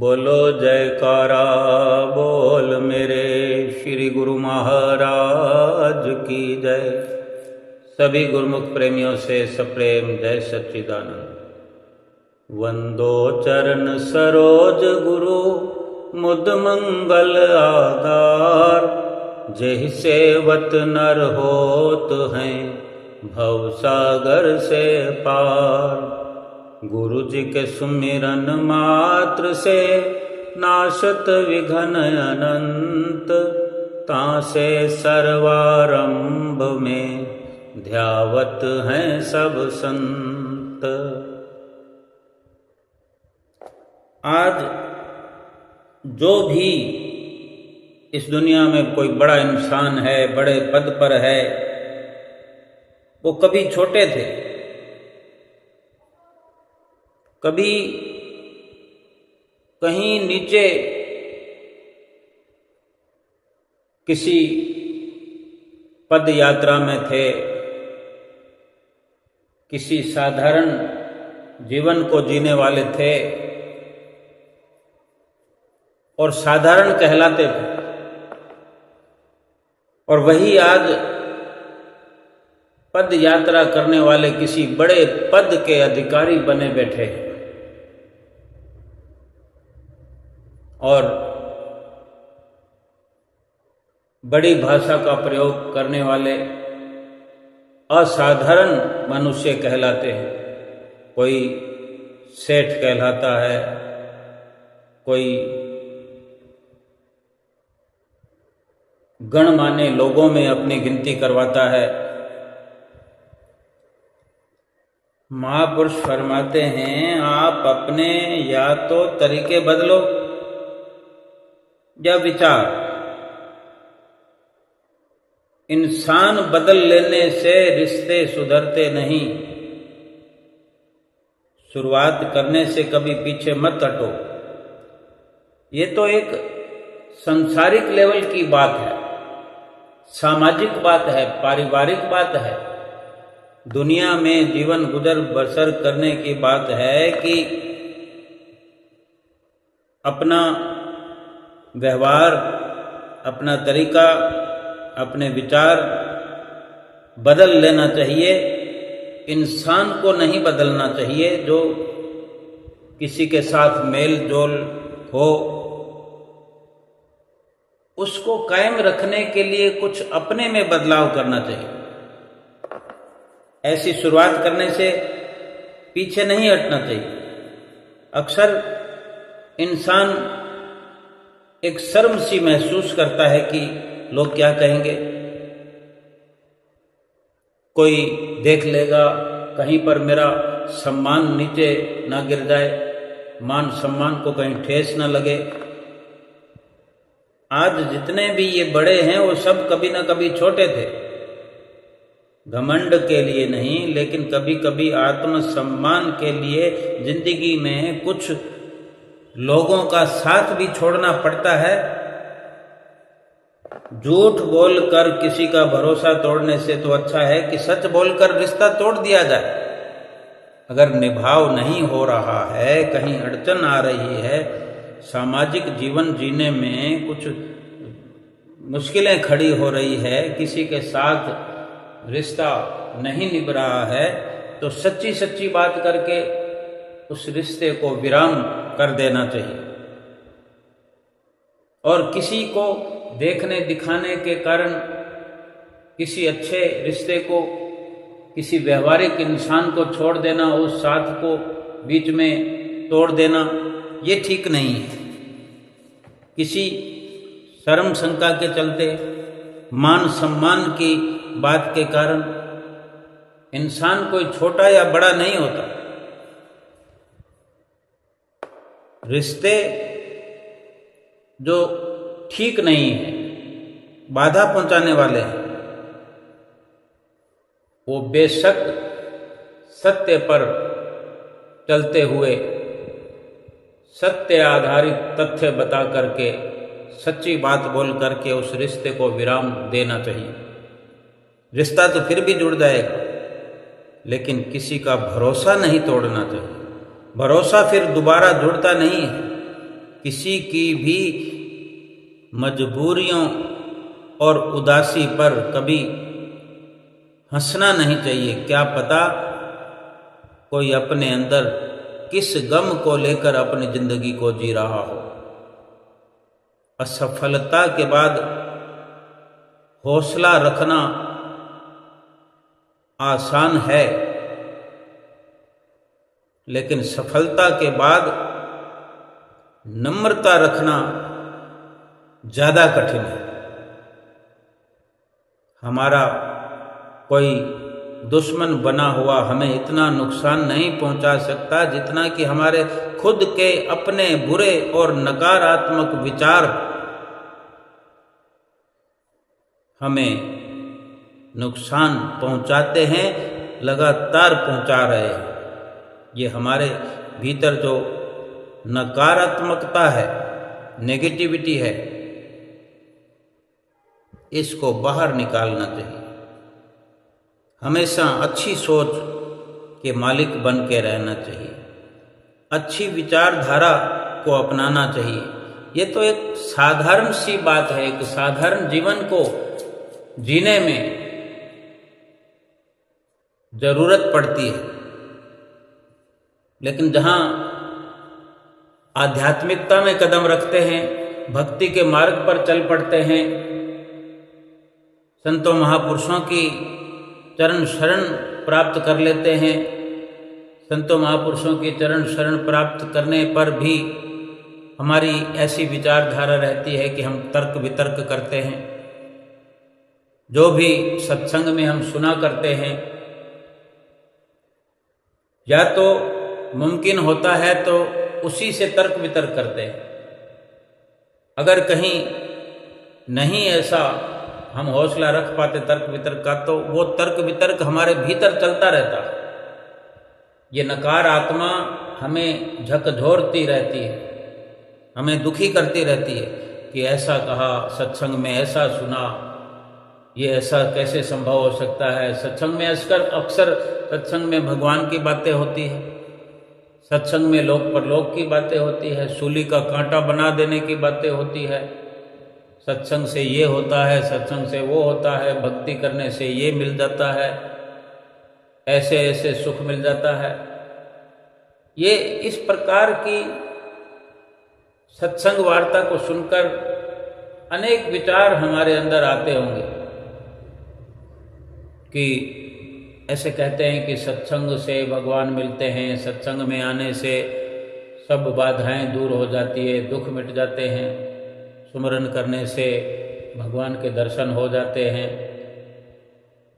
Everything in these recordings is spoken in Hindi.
बोलो जयकारा बोल मेरे श्री गुरु महाराज की जय। सभी गुरुमुख प्रेमियों से सप्रेम जय सच्चिदानंद। वंदो चरण सरोज गुरु मुद मंगल आधार। जेहि सेवत नर होत हैं भव सागर से पार। गुरु जी के सुमिरन मात्र से नाशत विघ्न अनंत। तासे सर्वारंभ में ध्यावत हैं सब संत। आज जो भी इस दुनिया में कोई बड़ा इंसान है, बड़े पद पर है, वो कभी छोटे थे, कभी कहीं नीचे किसी पद यात्रा में थे, किसी साधारण जीवन को जीने वाले थे और साधारण कहलाते थे। और वही आज पद यात्रा करने वाले किसी बड़े पद के अधिकारी बने बैठे हैं और बड़ी भाषा का प्रयोग करने वाले असाधारण मनुष्य कहलाते हैं। कोई सेठ कहलाता है, कोई गणमान्य लोगों में अपनी गिनती करवाता है। महापुरुष फरमाते हैं, आप अपने या तो तरीके बदलो या विचार। इंसान बदल लेने से रिश्ते सुधरते नहीं। शुरुआत करने से कभी पीछे मत हटो। ये तो एक सांसारिक लेवल की बात है, सामाजिक बात है, पारिवारिक बात है, दुनिया में जीवन गुजर बसर करने की बात है कि अपना व्यवहार, अपना तरीका, अपने विचार बदल लेना चाहिए। इंसान को नहीं बदलना चाहिए। जो किसी के साथ मेल जोल हो, उसको कायम रखने के लिए कुछ अपने में बदलाव करना चाहिए। ऐसी शुरुआत करने से पीछे नहीं हटना चाहिए। अक्सर इंसान एक शर्म सी महसूस करता है कि लोग क्या कहेंगे, कोई देख लेगा, कहीं पर मेरा सम्मान नीचे ना गिर जाए, मान सम्मान को कहीं ठेस ना लगे। आज जितने भी ये बड़े हैं वो सब कभी ना कभी छोटे थे। घमंड के लिए नहीं, लेकिन कभी कभी आत्मसम्मान के लिए जिंदगी में कुछ लोगों का साथ भी छोड़ना पड़ता है। झूठ बोलकर किसी का भरोसा तोड़ने से तो अच्छा है कि सच बोलकर रिश्ता तोड़ दिया जाए। अगर निभाव नहीं हो रहा है, कहीं अड़चन आ रही है, सामाजिक जीवन जीने में कुछ मुश्किलें खड़ी हो रही है, किसी के साथ रिश्ता नहीं निभ रहा है, तो सच्ची सच्ची बात करके उस रिश्ते को विराम कर देना चाहिए। और किसी को देखने दिखाने के कारण किसी अच्छे रिश्ते को, किसी व्यवहारिक इंसान को छोड़ देना, उस साथ को बीच में तोड़ देना, ये ठीक नहीं है। किसी शर्म शंका के चलते, मान सम्मान की बात के कारण इंसान कोई छोटा या बड़ा नहीं होता। रिश्ते जो ठीक नहीं है, बाधा पहुंचाने वाले हैं, वो बेशक सत्य पर चलते हुए सत्य आधारित तथ्य बता करके, सच्ची बात बोल करके उस रिश्ते को विराम देना चाहिए। रिश्ता तो फिर भी जुड़ जाएगा, लेकिन किसी का भरोसा नहीं तोड़ना चाहिए। भरोसा फिर दोबारा जुड़ता नहीं है। किसी की भी मजबूरियों और उदासी पर कभी हंसना नहीं चाहिए। क्या पता कोई अपने अंदर किस गम को लेकर अपनी जिंदगी को जी रहा हो। असफलता के बाद हौसला रखना आसान है, लेकिन सफलता के बाद नम्रता रखना ज़्यादा कठिन है। हमारा कोई दुश्मन बना हुआ हमें इतना नुकसान नहीं पहुंचा सकता जितना कि हमारे खुद के अपने बुरे और नकारात्मक विचार हमें नुकसान पहुंचाते हैं, लगातार पहुंचा रहे हैं। ये हमारे भीतर जो नकारात्मकता है, नेगेटिविटी है, इसको बाहर निकालना चाहिए। हमेशा अच्छी सोच के मालिक बन के रहना चाहिए, अच्छी विचारधारा को अपनाना चाहिए। ये तो एक साधारण सी बात है, एक साधारण जीवन को जीने में जरूरत पड़ती है, लेकिन जहाँ आध्यात्मिकता में कदम रखते हैं, भक्ति के मार्ग पर चल पड़ते हैं, संतों महापुरुषों की चरण शरण प्राप्त कर लेते हैं, संतों महापुरुषों की चरण शरण प्राप्त करने पर भी हमारी ऐसी विचारधारा रहती है कि हम तर्क वितर्क करते हैं। जो भी सत्संग में हम सुना करते हैं, या तो मुमकिन होता है तो उसी से तर्क वितर्क करते हैं। अगर कहीं नहीं ऐसा हम हौसला रख पाते तर्क वितर्क का, तो वो तर्क वितर्क हमारे भीतर चलता रहता है। ये नकार आत्मा हमें झकझोरती रहती है, हमें दुखी करती रहती है कि ऐसा कहा सत्संग में, ऐसा सुना, ये ऐसा कैसे संभव हो सकता है। सत्संग में अक्सर सत्संग में भगवान की बातें होती है, सत्संग में लोक परलोक की बातें होती है, सूली का कांटा बना देने की बातें होती है। सत्संग से ये होता है, सत्संग से वो होता है, भक्ति करने से ये मिल जाता है, ऐसे ऐसे सुख मिल जाता है। ये इस प्रकार की सत्संग वार्ता को सुनकर अनेक विचार हमारे अंदर आते होंगे कि ऐसे कहते हैं कि सत्संग से भगवान मिलते हैं, सत्संग में आने से सब बाधाएं दूर हो जाती है, दुख मिट जाते हैं, सुमरन करने से भगवान के दर्शन हो जाते हैं।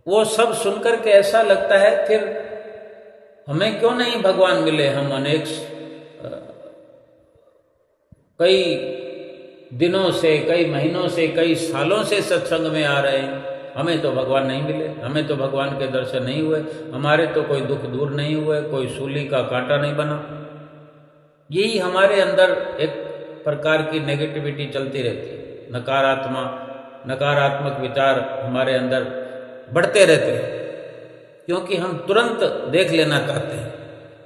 वो सब सुनकर के ऐसा लगता है फिर हमें क्यों नहीं भगवान मिले। हम अनेक कई दिनों से, कई महीनों से, कई सालों से सत्संग में आ रहे हैं, हमें तो भगवान नहीं मिले, हमें तो भगवान के दर्शन नहीं हुए, हमारे तो कोई दुख दूर नहीं हुए, कोई सूली का कांटा नहीं बना। यही हमारे अंदर एक प्रकार की नेगेटिविटी चलती रहती है, नकारात्मक विचार हमारे अंदर बढ़ते रहते हैं, क्योंकि हम तुरंत देख लेना चाहते हैं।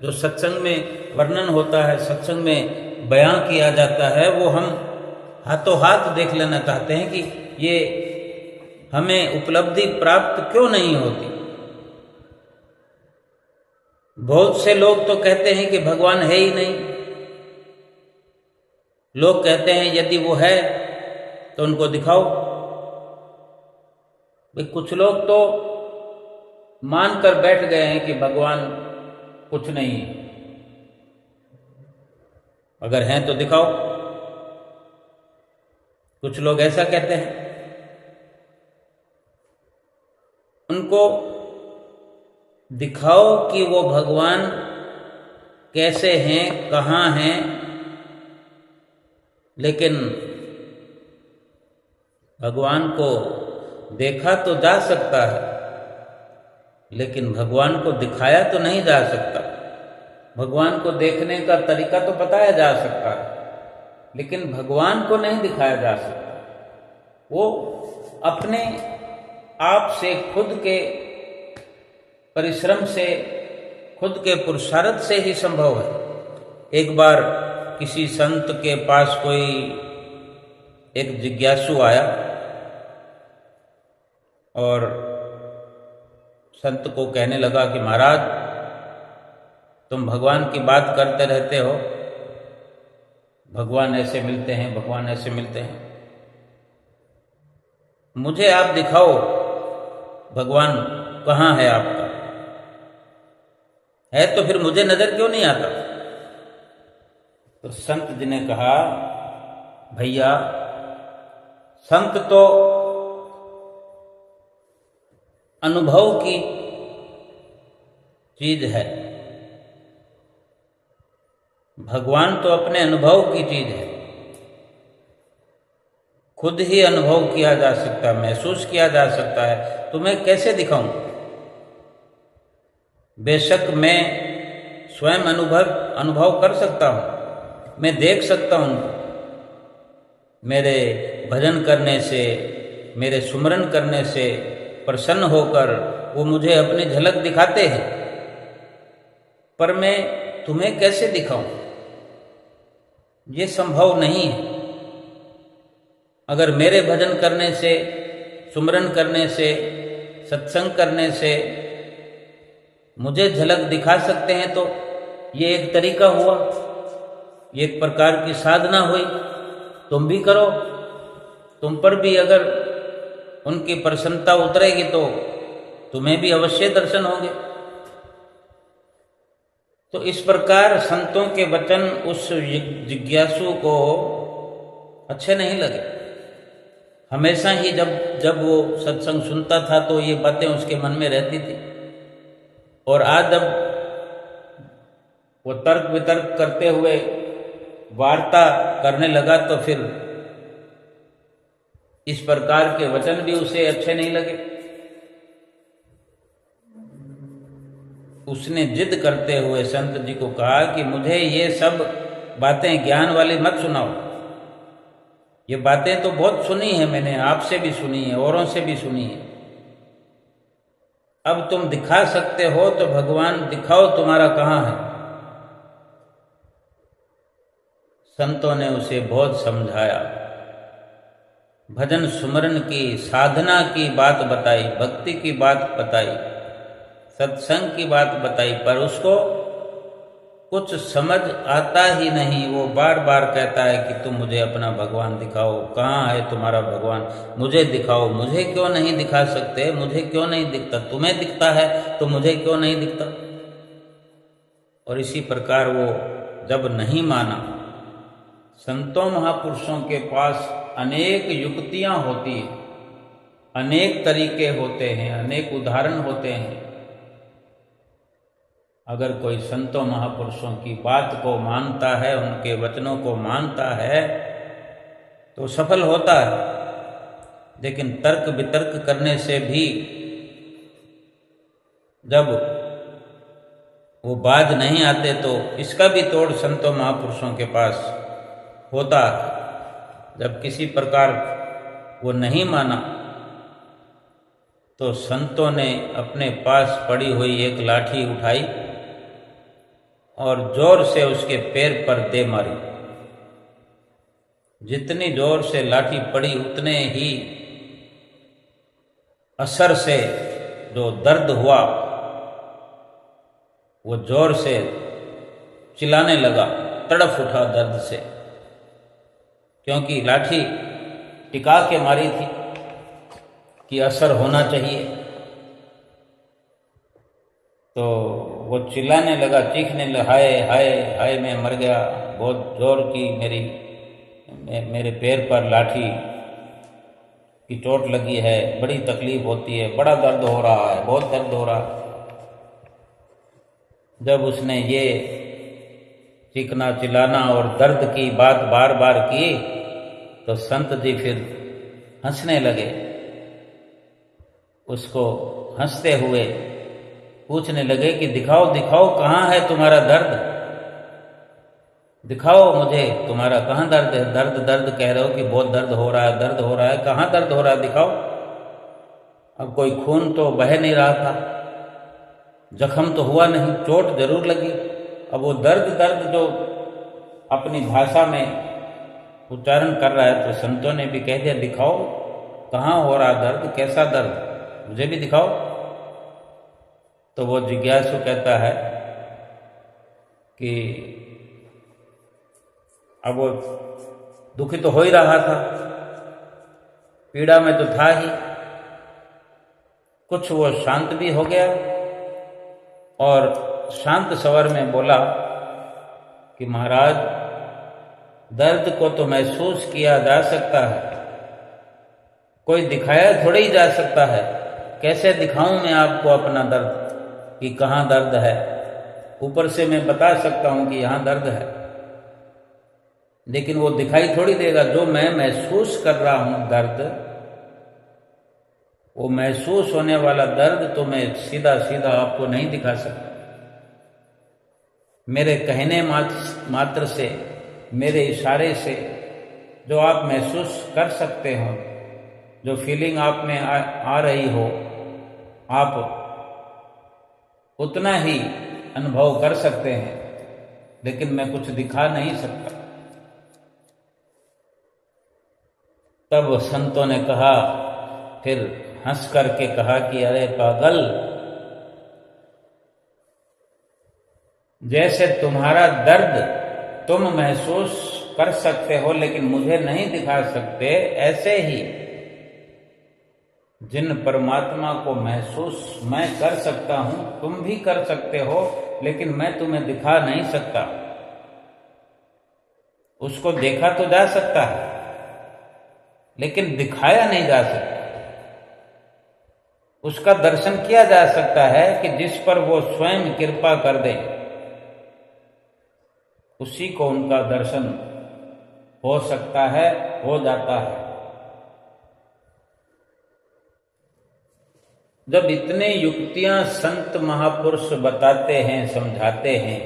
जो सत्संग में वर्णन होता है, सत्संग में बयां किया जाता है, वो हम हाथों हाथ देख लेना चाहते हैं कि ये हमें उपलब्धि प्राप्त क्यों नहीं होती। बहुत से लोग तो कहते हैं कि भगवान है ही नहीं। लोग कहते हैं यदि वो है तो उनको दिखाओ। भाई कुछ लोग तो मानकर बैठ गए हैं कि भगवान कुछ नहीं है, अगर हैं तो दिखाओ। कुछ लोग ऐसा कहते हैं। उनको दिखाओ कि वो भगवान कैसे हैं, कहाँ हैं, लेकिन भगवान को देखा तो जा सकता है, लेकिन भगवान को दिखाया तो नहीं जा सकता। भगवान को देखने का तरीका तो बताया जा सकता है, लेकिन भगवान को नहीं दिखाया जा सकता। वो अपने आप से, खुद के परिश्रम से, खुद के पुरुषार्थ से ही संभव है। एक बार किसी संत के पास कोई एक जिज्ञासु आया और संत को कहने लगा कि महाराज, तुम भगवान की बात करते रहते हो, भगवान ऐसे मिलते हैं, भगवान ऐसे मिलते हैं, मुझे आप दिखाओ भगवान कहाँ है आपका, है तो फिर मुझे नजर क्यों नहीं आता। तो संत जी ने कहा, भैया संत तो अनुभव की चीज है, भगवान तो अपने अनुभव की चीज है, खुद ही अनुभव किया जा सकता है, महसूस किया जा सकता है, तुम्हें कैसे दिखाऊं। बेशक मैं स्वयं अनुभव कर सकता हूं, मैं देख सकता हूं, मेरे भजन करने से, मेरे सुमरन करने से प्रसन्न होकर वो मुझे अपनी झलक दिखाते हैं, पर मैं तुम्हें कैसे दिखाऊं, ये संभव नहीं है। अगर मेरे भजन करने से, सुमरन करने से, सत्संग करने से मुझे झलक दिखा सकते हैं तो ये एक तरीका हुआ, ये एक प्रकार की साधना हुई। तुम भी करो, तुम पर भी अगर उनकी प्रसन्नता उतरेगी तो तुम्हें भी अवश्य दर्शन होंगे। तो इस प्रकार संतों के वचन उस जिज्ञासु को अच्छे नहीं लगे। हमेशा ही जब वो सत्संग सुनता था तो ये बातें उसके मन में रहती थी, और आज जब वो तर्क वितर्क करते हुए वार्ता करने लगा तो फिर इस प्रकार के वचन भी उसे अच्छे नहीं लगे। उसने जिद करते हुए संत जी को कहा कि मुझे ये सब बातें ज्ञान वाली मत सुनाओ, ये बातें तो बहुत सुनी है मैंने, आपसे भी सुनी है, औरों से भी सुनी है, अब तुम दिखा सकते हो तो भगवान दिखाओ तुम्हारा कहाँ है। संतों ने उसे बहुत समझाया, भजन सुमरन की साधना की बात बताई, भक्ति की बात बताई, सत्संग की बात बताई, पर उसको कुछ समझ आता ही नहीं। वो बार बार कहता है कि तुम मुझे अपना भगवान दिखाओ, कहाँ है तुम्हारा भगवान, मुझे दिखाओ, मुझे क्यों नहीं दिखा सकते, मुझे क्यों नहीं दिखता, तुम्हें दिखता है तो मुझे क्यों नहीं दिखता। और इसी प्रकार वो जब नहीं माना, संतों महापुरुषों के पास अनेक युक्तियां होती हैं, अनेक तरीके होते हैं, अनेक उदाहरण होते हैं। अगर कोई संतों महापुरुषों की बात को मानता है, उनके वचनों को मानता है तो सफल होता है, लेकिन तर्क वितर्क करने से भी जब वो बाज नहीं आते तो इसका भी तोड़ संतों महापुरुषों के पास होता है। जब किसी प्रकार वो नहीं माना तो संतों ने अपने पास पड़ी हुई एक लाठी उठाई और जोर से उसके पैर पर दे मारी। जितनी जोर से लाठी पड़ी उतने ही असर से जो दर्द हुआ वो जोर से चिल्लाने लगा, तड़फ उठा दर्द से, क्योंकि लाठी टिका के मारी थी कि असर होना चाहिए। तो वो चिल्लाने लगा, चीखने लगा, हाय हाय हाय मैं मर गया, बहुत जोर की मेरे पैर पर लाठी की चोट लगी है, बड़ी तकलीफ होती है, बड़ा दर्द हो रहा है, बहुत दर्द हो रहा है। जब उसने ये चीखना चिल्लाना और दर्द की बात बार बार की तो संत जी फिर हंसने लगे। उसको हंसते हुए पूछने लगे कि दिखाओ दिखाओ कहाँ है तुम्हारा दर्द, दिखाओ मुझे तुम्हारा कहाँ दर्द है। दर्द दर्द कह रहे हो कि बहुत दर्द हो रहा है, दर्द हो रहा है, कहाँ दर्द हो रहा है दिखाओ। अब कोई खून तो बह नहीं रहा था, जख्म तो हुआ नहीं, चोट जरूर लगी। अब वो दर्द दर्द जो अपनी भाषा में उच्चारण कर रहा है, तो संतों ने भी कह दिया दिखाओ कहाँ हो रहा दर्द, कैसा दर्द, मुझे भी दिखाओ। तो वो जिज्ञासु कहता है कि अब वो दुखी तो हो ही रहा था, पीड़ा में तो था ही, कुछ वो शांत भी हो गया और शांत स्वर में बोला कि महाराज दर्द को तो महसूस किया जा सकता है, कोई दिखाया थोड़ा ही जा सकता है। कैसे दिखाऊं मैं आपको अपना दर्द कि कहाँ दर्द है? ऊपर से मैं बता सकता हूं कि यहाँ दर्द है, लेकिन वो दिखाई थोड़ी देगा। जो मैं महसूस कर रहा हूं दर्द, वो महसूस होने वाला दर्द तो मैं सीधा सीधा आपको नहीं दिखा सकता। मेरे कहने मात्र से, मेरे इशारे से जो आप महसूस कर सकते हो, जो फीलिंग आप में आ रही हो, आप उतना ही अनुभव कर सकते हैं, लेकिन मैं कुछ दिखा नहीं सकता। तब संतों ने कहा, फिर हंस करके कहा कि अरे पागल, जैसे तुम्हारा दर्द तुम महसूस कर सकते हो लेकिन मुझे नहीं दिखा सकते, ऐसे ही जिन परमात्मा को महसूस मैं कर सकता हूं, तुम भी कर सकते हो, लेकिन मैं तुम्हें दिखा नहीं सकता। उसको देखा तो जा सकता है, लेकिन दिखाया नहीं जा सकता। उसका दर्शन किया जा सकता है कि जिस पर वो स्वयं कृपा कर दे, उसी को उनका दर्शन हो सकता है, हो जाता है। जब इतने युक्तियां संत महापुरुष बताते हैं, समझाते हैं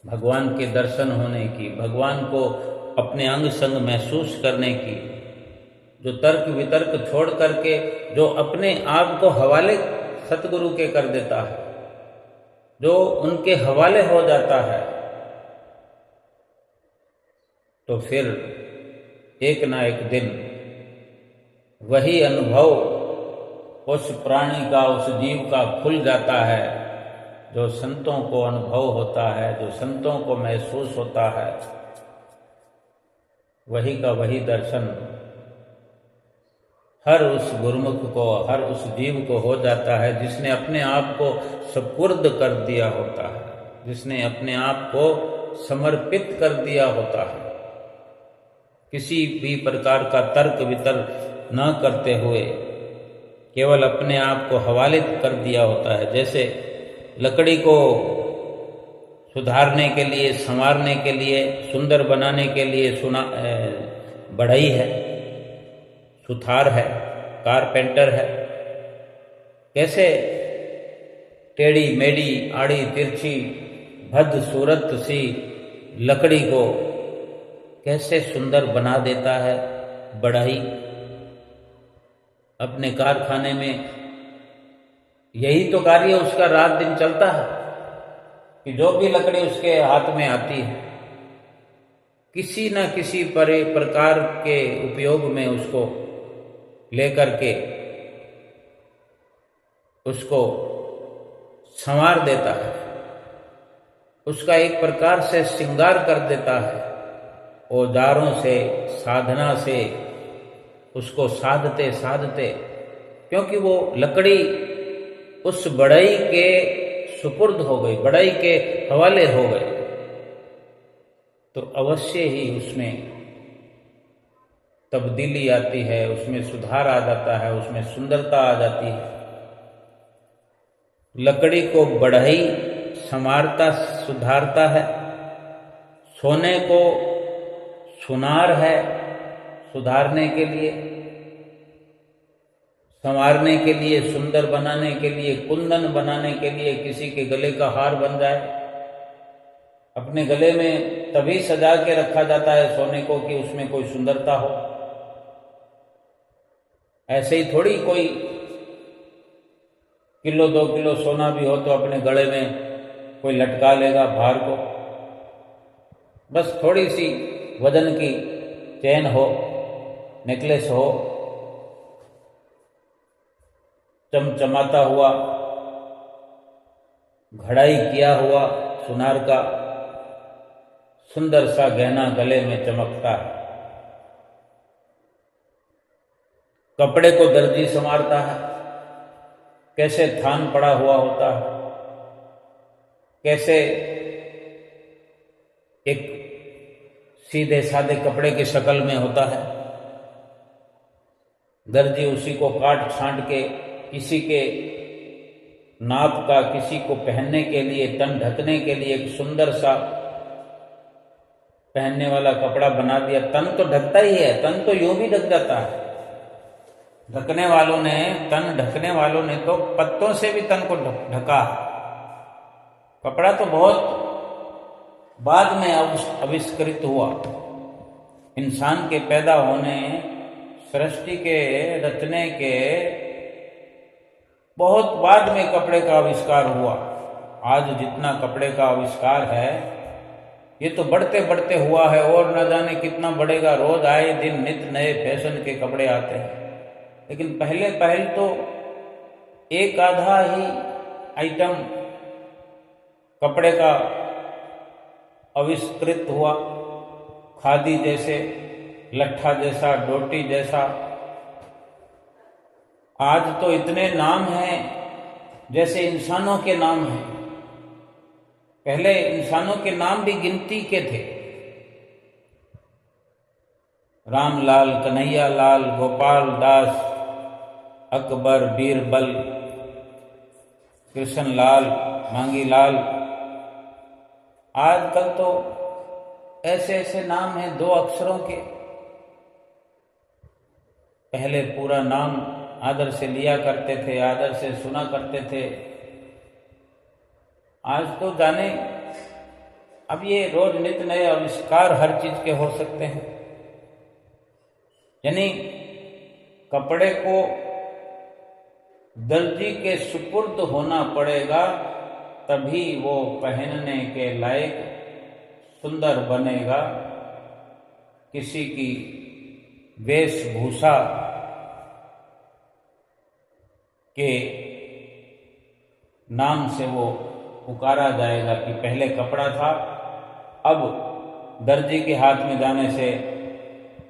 भगवान के दर्शन होने की, भगवान को अपने अंग संग महसूस करने की, जो तर्क वितर्क छोड़ करके जो अपने आप को हवाले सतगुरु के कर देता है, जो उनके हवाले हो जाता है, तो फिर एक ना एक दिन वही अनुभव उस प्राणी का, उस जीव का खुल जाता है, जो संतों को अनुभव होता है, जो संतों को महसूस होता है। वही का वही दर्शन हर उस गुरुमुख को, हर उस जीव को हो जाता है जिसने अपने आप को सुपुर्द कर दिया होता है, जिसने अपने आप को समर्पित कर दिया होता है, किसी भी प्रकार का तर्क वितर्क न करते हुए केवल अपने आप को हवाले कर दिया होता है। जैसे लकड़ी को सुधारने के लिए, संवारने के लिए, सुंदर बनाने के लिए बढ़ई है, सुथार है, कारपेंटर है, कैसे टेढ़ी मेढ़ी आड़ी तिरछी भद्द सूरत सी लकड़ी को कैसे सुंदर बना देता है बढ़ई। अपने कारखाने में यही तो कार्य उसका रात दिन चलता है कि जो भी लकड़ी उसके हाथ में आती है, किसी न किसी प्रकार के उपयोग में उसको लेकर के उसको संवार देता है, उसका एक प्रकार से श्रृंगार कर देता है, औजारों से, साधना से उसको साधते साधते, क्योंकि वो लकड़ी उस बढ़ई के सुपुर्द हो गई, बढ़ई के हवाले हो गई, तो अवश्य ही उसमें तब्दीली आती है, उसमें सुधार आ जाता है, उसमें सुंदरता आ जाती है। लकड़ी को बढ़ई संवारता सुधारता है, सोने को सुनार है सुधारने के लिए, संवारने के लिए, सुंदर बनाने के लिए, कुंदन बनाने के लिए, किसी के गले का हार बन जाए, अपने गले में तभी सजा के रखा जाता है सोने को कि उसमें कोई सुंदरता हो। ऐसे ही थोड़ी कोई किलो 2 किलो सोना भी हो तो अपने गले में कोई लटका लेगा भार को। बस थोड़ी सी वजन की चेन हो, नेकलेस हो, चमचमाता हुआ, घड़ाई किया हुआ सुनार का सुंदर सा गहना गले में चमकता है। कपड़े को दर्जी संवारता है, कैसे थान पड़ा हुआ होता है, कैसे एक सीधे सादे कपड़े की शक्ल में होता है। दर्जी उसी को काट छांट के किसी के नाप का, किसी को पहनने के लिए, तन ढकने के लिए एक सुंदर सा पहनने वाला कपड़ा बना दिया। तन तो ढकता ही है, तन तो यूं भी ढक जाता है। ढकने वालों ने, तन ढकने वालों ने तो पत्तों से भी तन को ढका। कपड़ा तो बहुत बाद में आविष्कृत हुआ। इंसान के पैदा होने, सृष्टि के रचने के बहुत बाद में कपड़े का आविष्कार हुआ। आज जितना कपड़े का आविष्कार है, ये तो बढ़ते बढ़ते हुआ है और न जाने कितना बढ़ेगा। रोज आए दिन नित नए फैशन के कपड़े आते हैं। लेकिन पहले तो एक आधा ही आइटम कपड़े का आविष्कृत हुआ। खादी जैसे, लट्ठा जैसा, डोटी जैसा। आज तो इतने नाम हैं जैसे इंसानों के नाम हैं। पहले इंसानों के नाम भी गिनती के थे। रामलाल, कन्हैया लाल, गोपाल दास, अकबर, बीरबल, कृष्ण लाल, मांगी लाल। आजकल तो ऐसे ऐसे नाम हैं 2 अक्षरों के। पहले पूरा नाम आदर से लिया करते थे, आदर से सुना करते थे। आज तो जाने, अब ये रोज नित नए आविष्कार हर चीज के हो सकते हैं। यानी कपड़े को दर्जी के सुपुर्द होना पड़ेगा, तभी वो पहनने के लायक सुंदर बनेगा। किसी की वेशभूषा के नाम से वो पुकारा जाएगा कि पहले कपड़ा था, अब दर्जी के हाथ में जाने से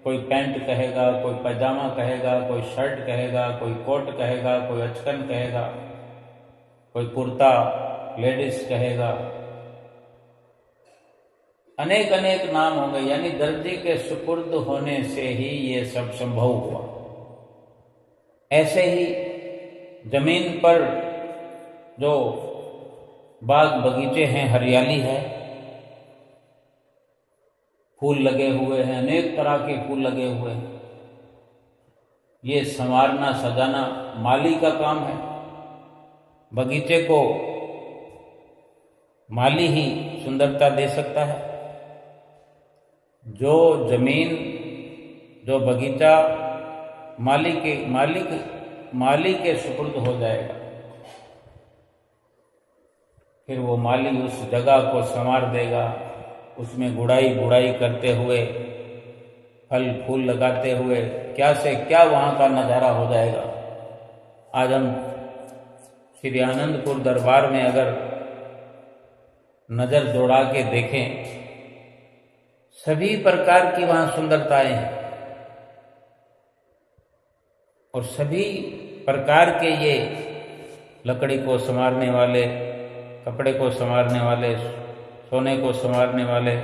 कोई पैंट कहेगा, कोई पैजामा कहेगा, कोई शर्ट कहेगा, कोई कोट कहेगा, कोई अचकन कहेगा, कोई कुर्ता लेडीज कहेगा। अनेक अनेक नाम होंगे। यानी दर्जी के सुपुर्द होने से ही ये सब संभव हुआ। ऐसे ही जमीन पर जो बाग बगीचे हैं, हरियाली है, फूल लगे हुए हैं, अनेक तरह के फूल लगे हुए हैं, ये संवारना सजाना माली का काम है। बगीचे को माली ही सुंदरता दे सकता है। जो जमीन, जो बगीचा माली के सुपुर्द हो जाएगा, फिर वो माली उस जगह को संवार देगा। उसमें गुड़ाई करते हुए, फल फूल लगाते हुए क्या से क्या वहाँ का नज़ारा हो जाएगा। आज हम श्री आनंदपुर दरबार में अगर नज़र दौड़ा के देखें, सभी प्रकार की वहाँ सुंदरताएं हैं और सभी प्रकार के ये लकड़ी को संवारने वाले, कपड़े को संवारने वाले, सोने को संवारने वाले,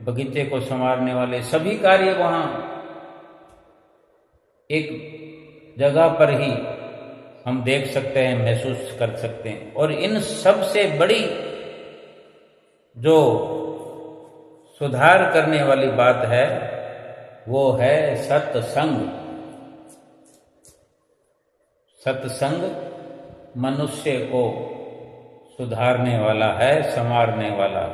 बगीचे को संवारने वाले, सभी कार्य वहाँ एक जगह पर ही हम देख सकते हैं, महसूस कर सकते हैं। और इन सब से बड़ी जो सुधार करने वाली बात है वो है सत्संग। सत्संग मनुष्य को सुधारने वाला है, संवारने वाला।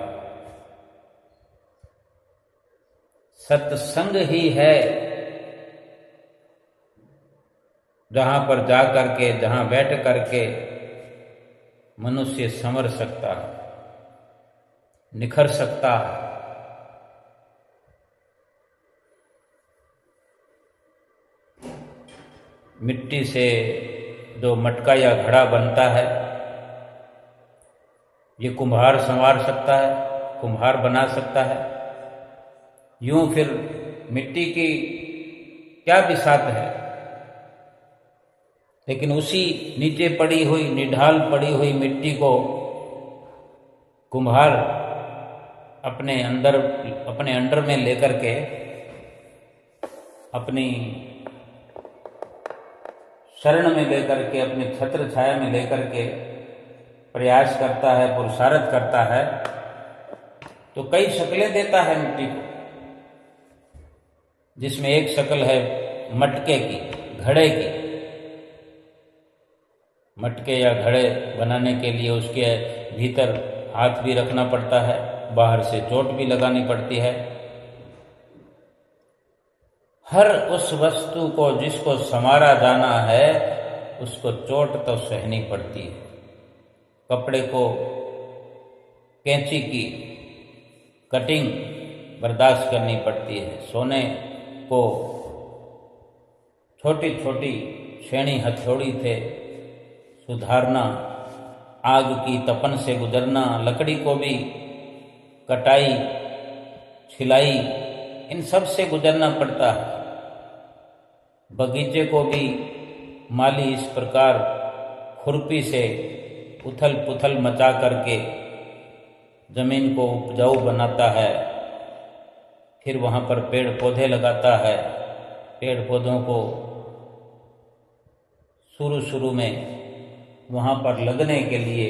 सत्संग ही है जहां पर जा करके, जहां बैठ करके मनुष्य संवर सकता है, निखर सकता है, मिट्टी से जो मटका या घड़ा बनता है, ये कुम्हार संवार सकता है, कुम्हार बना सकता है। यूं फिर मिट्टी की क्या बिसात है, लेकिन उसी नीचे पड़ी हुई, निढाल पड़ी हुई मिट्टी को कुम्हार अपने अंडर में लेकर के, अपनी शरण में लेकर के, अपनी छत्र छाया में लेकर के प्रयास करता है, पुरुषार्थ करता है, तो कई शक्लें देता है मिट्टी को, जिसमें एक शक्ल है मटके की, घड़े की। मटके या घड़े बनाने के लिए उसके भीतर हाथ भी रखना पड़ता है, बाहर से चोट भी लगानी पड़ती है। हर उस वस्तु को जिसको संवारा जाना है, उसको चोट तो सहनी पड़ती है। कपड़े को कैंची की कटिंग बर्दाश्त करनी पड़ती है। सोने को छोटी छोटी छेनी हथौड़ी से सुधारना, आग की तपन से गुजरना, लकड़ी को भी कटाई, छिलाई, इन सब से गुजरना पड़ता है। बगीचे को भी माली इस प्रकार खुरपी से उथल पुथल मचा करके जमीन को उपजाऊ बनाता है, फिर वहाँ पर पेड़ पौधे लगाता है। पेड़ पौधों को शुरू में वहाँ पर लगने के लिए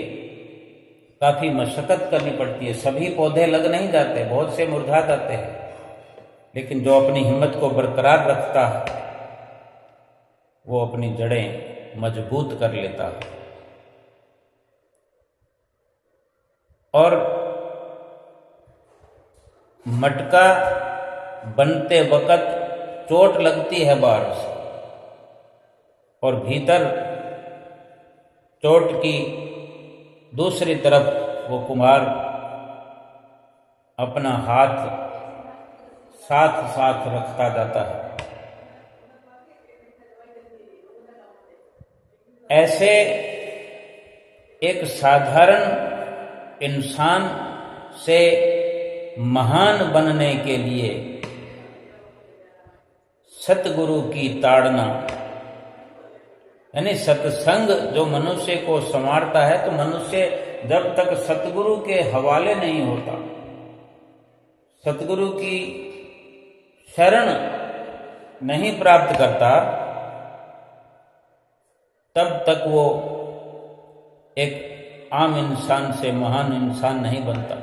काफ़ी मशक्क़त करनी पड़ती है। सभी पौधे लग नहीं जाते, बहुत से मुरझा जाते हैं, लेकिन जो अपनी हिम्मत को बरकरार रखता है वो अपनी जड़ें मजबूत कर लेता है। और मटका बनते वक्त चोट लगती है बाहर से, और भीतर चोट की दूसरी तरफ वो कुम्हार अपना हाथ साथ साथ रखता जाता है। ऐसे एक साधारण इंसान से महान बनने के लिए सतगुरु की ताड़ना, यानी सत्संग जो मनुष्य को संवारता है, तो मनुष्य जब तक सतगुरु के हवाले नहीं होता, सतगुरु की शरण नहीं प्राप्त करता, तब तक वो एक आम इंसान से महान इंसान नहीं बनता।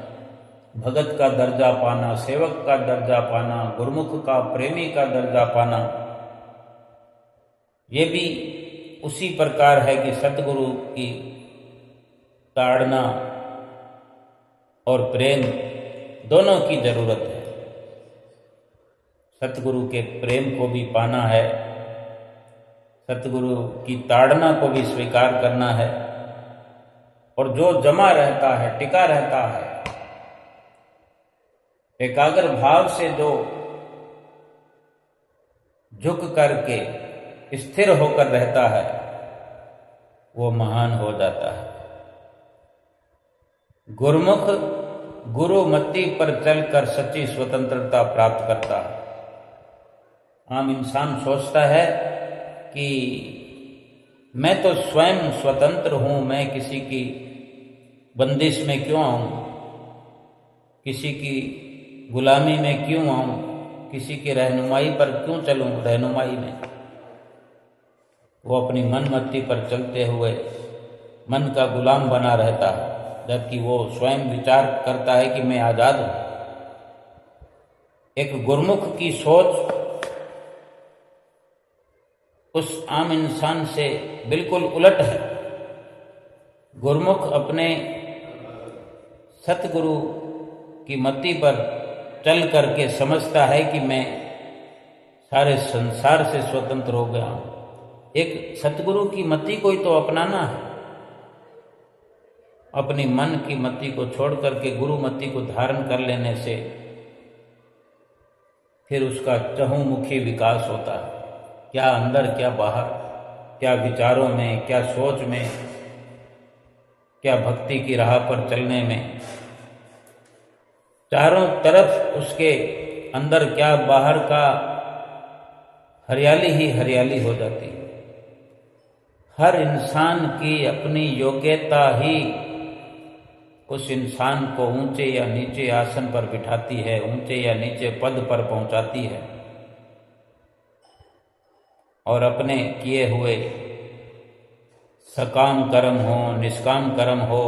भगत का दर्जा पाना, सेवक का दर्जा पाना, गुरुमुख का प्रेमी का दर्जा पाना, ये भी उसी प्रकार है कि सतगुरु की ताड़ना और प्रेम दोनों की जरूरत है। सतगुरु के प्रेम को भी पाना है, सतगुरु की ताड़ना को भी स्वीकार करना है, और जो जमा रहता है, टिका रहता है, एकाग्र भाव से जो झुक करके स्थिर होकर रहता है, वो महान हो जाता है। गुरुमुख गुरु मति पर चलकर सच्ची स्वतंत्रता प्राप्त करता है। आम इंसान सोचता है कि मैं तो स्वयं स्वतंत्र हूं, मैं किसी की बंदिश में क्यों आऊं, किसी की गुलामी में क्यों आऊं, किसी की रहनुमाई पर क्यों चलूं, रहनुमाई में। वो अपनी मन मति पर चलते हुए मन का गुलाम बना रहता है, जबकि वो स्वयं विचार करता है कि मैं आज़ाद हूं। एक गुरुमुख की सोच उस आम इंसान से बिल्कुल उलट है। गुरुमुख अपने सतगुरु की मति पर चल करके समझता है कि मैं सारे संसार से स्वतंत्र हो गया हूं। एक सतगुरु की मति को ही तो अपनाना है। अपनी मन की मति को छोड़ करके गुरु मति को धारण कर लेने से फिर उसका चहुमुखी विकास होता है, क्या अंदर क्या बाहर। क्या विचारों में, क्या सोच में, क्या भक्ति की राह पर चलने में। चारों तरफ उसके अंदर क्या बाहर का हरियाली ही हरियाली हो जाती है। हर इंसान की अपनी योग्यता ही उस इंसान को ऊंचे या नीचे आसन पर बिठाती है, ऊंचे या नीचे पद पर पहुंचाती है। और अपने किए हुए सकाम कर्म हो, निष्काम कर्म हो,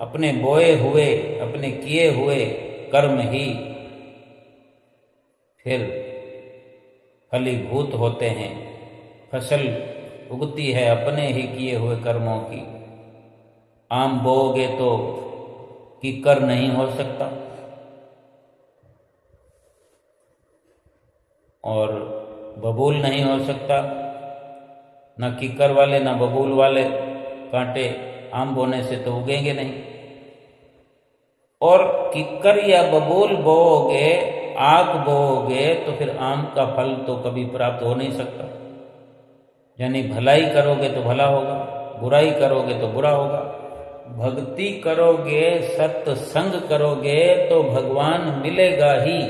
अपने बोए हुए, अपने किए हुए कर्म ही फिर फलीभूत होते हैं। फसल उगती है अपने ही किए हुए कर्मों की। आम बोओगे तो कीकर नहीं हो सकता, और बबूल नहीं हो सकता। ना कीकर वाले ना बबूल वाले कांटे आम बोने से तो उगेंगे नहीं। और कीकर या बबूल बोओगे, आक बोओगे, तो फिर आम का फल तो कभी प्राप्त हो नहीं सकता। यानी भलाई करोगे तो भला होगा, बुराई करोगे तो बुरा होगा। भक्ति करोगे, सत्संग करोगे तो भगवान मिलेगा ही।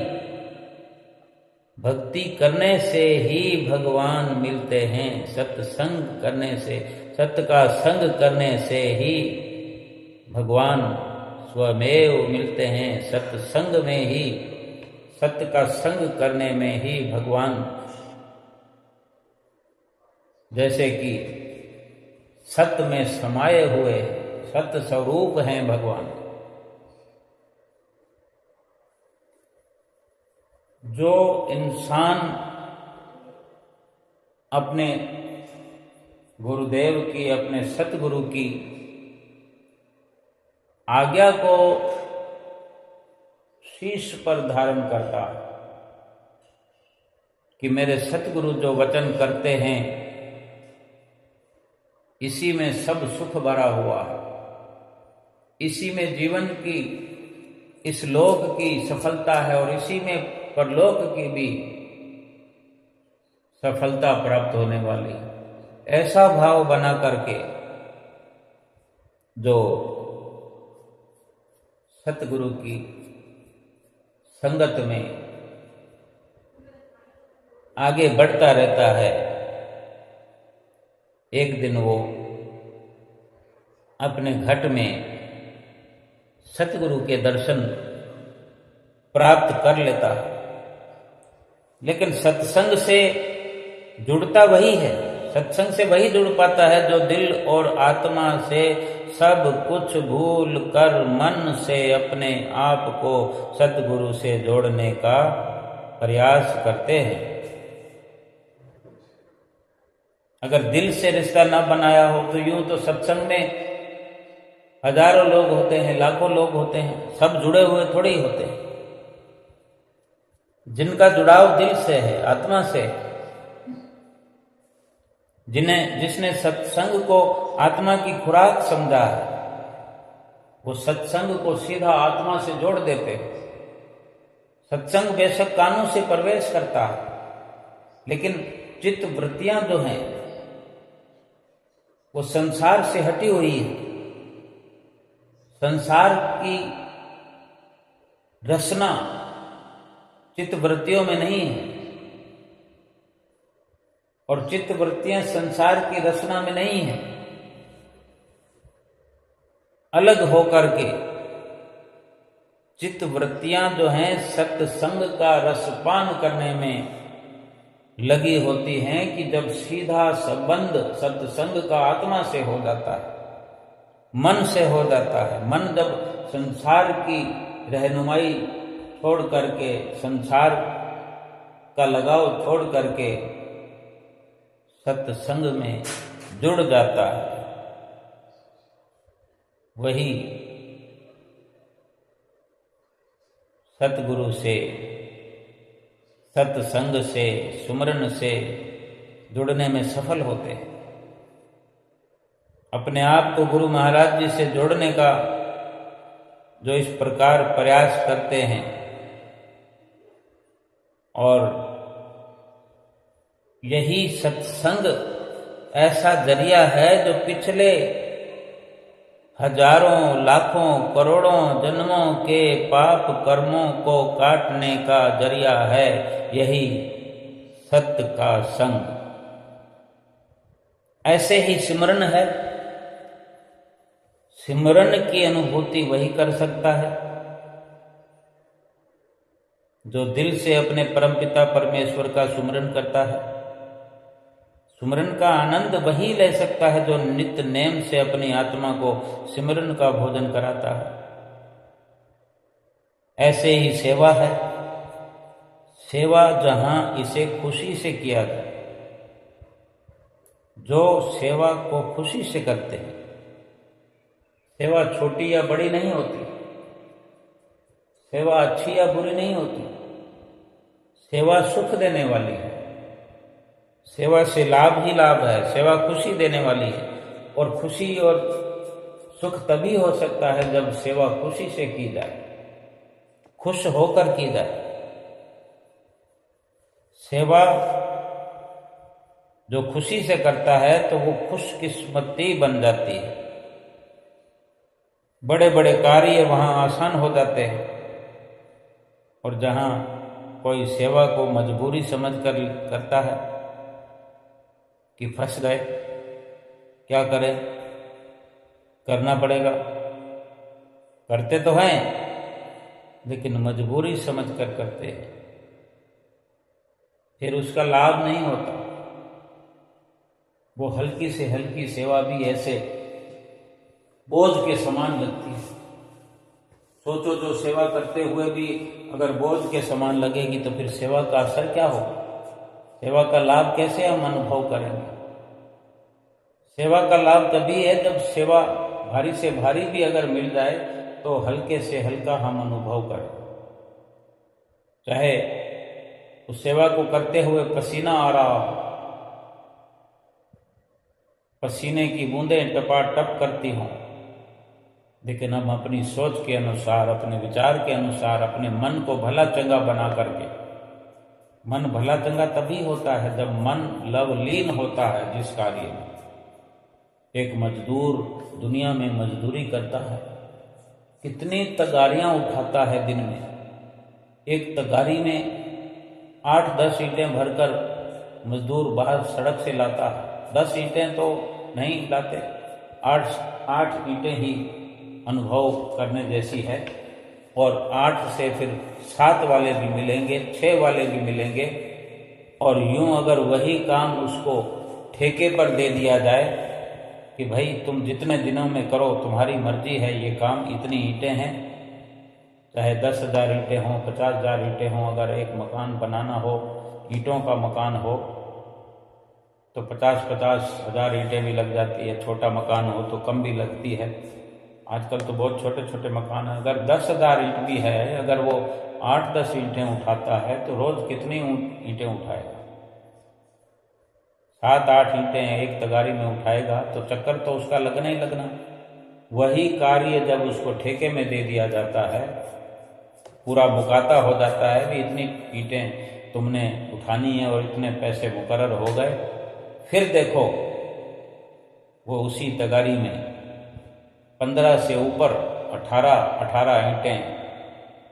भक्ति करने से ही भगवान मिलते हैं। सत्संग करने से, सत्य का संग करने से ही भगवान स्वमेव मिलते हैं। सत्संग में ही, सत्य का संग करने में ही भगवान, जैसे कि सत्य में समाये हुए सत्य स्वरूप हैं भगवान। जो इंसान अपने गुरुदेव की, अपने सतगुरु की आज्ञा को शीश पर धारण करता है कि मेरे सतगुरु जो वचन करते हैं इसी में सब सुख भरा हुआ है, इसी में जीवन की, इस लोक की सफलता है और इसी में परलोक की भी सफलता प्राप्त होने वाली। ऐसा भाव बना करके जो सतगुरु की संगत में आगे बढ़ता रहता है, एक दिन वो अपने घट में सतगुरु के दर्शन प्राप्त कर लेता है। लेकिन सत्संग से जुड़ता वही है, सत्संग से वही जुड़ पाता है जो दिल और आत्मा से सब कुछ भूल कर मन से अपने आप को सतगुरु से जोड़ने का प्रयास करते हैं। अगर दिल से रिश्ता न बनाया हो तो यूं तो सत्संग में हजारों लोग होते हैं, लाखों लोग होते हैं, सब जुड़े हुए थोड़े ही होते हैं। जिनका जुड़ाव दिल से है, आत्मा से, जिसने सत्संग को आत्मा की खुराक समझा है, वो सत्संग को सीधा आत्मा से जोड़ देते हैं। सत्संग बेशक कानों से प्रवेश करता है, लेकिन चित्त वृत्तियां जो हैं वो संसार से हटी हुई है। संसार की रचना चित्त वृत्तियों में नहीं है, और चित्त वृत्तियां संसार की रचना में नहीं है। अलग होकर के चित्त वृत्तियां जो हैं सत्संग का रसपान करने में लगी होती हैं कि जब सीधा संबंध सत्संग का आत्मा से हो जाता है, मन से हो जाता है। मन जब संसार की रहनुमाई छोड़ करके, संसार का लगाव छोड़ करके सत्संग में जुड़ जाता है, वही सतगुरु से, सत्संग से, सुमरन से जुड़ने में सफल होते हैं। अपने आप को गुरु महाराज जी से जोड़ने का जो इस प्रकार प्रयास करते हैं, और यही सत्संग ऐसा जरिया है जो पिछले हजारों लाखों करोड़ों जन्मों के पाप कर्मों को काटने का जरिया है। यही सत्य का संग। ऐसे ही सिमरन है। सिमरन की अनुभूति वही कर सकता है जो दिल से अपने परमपिता परमेश्वर का सुमरन करता है। सुमरन का आनंद वही ले सकता है जो नित्य नेम से अपनी आत्मा को सिमरन का भोजन कराता है। ऐसे ही सेवा है। सेवा जहां इसे खुशी से किया जाए, जो सेवा को खुशी से करते हैं। सेवा छोटी या बड़ी नहीं होती, सेवा अच्छी या बुरी नहीं होती। सेवा सुख देने वाली है, सेवा से लाभ ही लाभ है, सेवा खुशी देने वाली है। और खुशी और सुख तभी हो सकता है जब सेवा खुशी से की जाए, खुश होकर की जाए। सेवा जो खुशी से करता है तो वो खुशकिस्मती बन जाती है। बड़े बड़े कार्य वहां आसान हो जाते हैं। और जहां कोई सेवा को मजबूरी समझकर करता है कि फंस गए, क्या करें, करना पड़ेगा, करते तो हैं लेकिन मजबूरी समझकर करते हैं, फिर उसका लाभ नहीं होता। वो हल्की से हल्की सेवा भी ऐसे बोझ के समान लगती है। सोचो, जो सेवा करते हुए भी अगर बोझ के समान लगेगी तो फिर सेवा का असर क्या होगा? सेवा का लाभ कैसे हम अनुभव करेंगे? सेवा का लाभ तभी है जब सेवा भारी से भारी भी अगर मिल जाए तो हल्के से हल्का हम अनुभव करें। चाहे उस सेवा को करते हुए पसीना आ रहा हो, पसीने की बूंदें टपाटप करती हों, लेकिन हम अपनी सोच के अनुसार, अपने विचार के अनुसार अपने मन को भला चंगा बना करके, मन भला चंगा तभी होता है जब मन लवलीन होता है जिस कार्य में। एक मजदूर दुनिया में मजदूरी करता है, कितनी तगारियां उठाता है दिन में। एक तगारी में 8-10 ईंटें भरकर मजदूर बाहर सड़क से लाता है। 10 ईंटें तो नहीं लाते, 8 ईंटें ही अनुभव करने जैसी है। और 8 से फिर 7 वाले भी मिलेंगे, 6 वाले भी मिलेंगे। और यूं अगर वही काम उसको ठेके पर दे दिया जाए कि भाई तुम जितने दिनों में करो, तुम्हारी मर्जी है, ये काम इतनी ईंटें हैं, चाहे 10,000 ईंटें हों, 50,000 ईंटें हों। अगर एक मकान बनाना हो, ईंटों का मकान हो, तो 50-50 हज़ार ईंटें भी लग जाती है। छोटा मकान हो तो कम भी लगती है। आजकल तो बहुत छोटे छोटे मकान हैं। अगर 10,000 ईंट भी है, अगर वो 8-10 ईंटें उठाता है तो रोज कितनी ईंटें उठाएगा? 7-8 ईंटें एक तगारी में उठाएगा तो चक्कर तो उसका लगना ही लगना। वही कार्य जब उसको ठेके में दे दिया जाता है, पूरा मुकाता हो जाता है कि इतनी ईंटें तुमने उठानी है और इतने पैसे मुकर्रर हो गए। फिर देखो वो उसी तगारी में 15 से ऊपर 18 ईंटें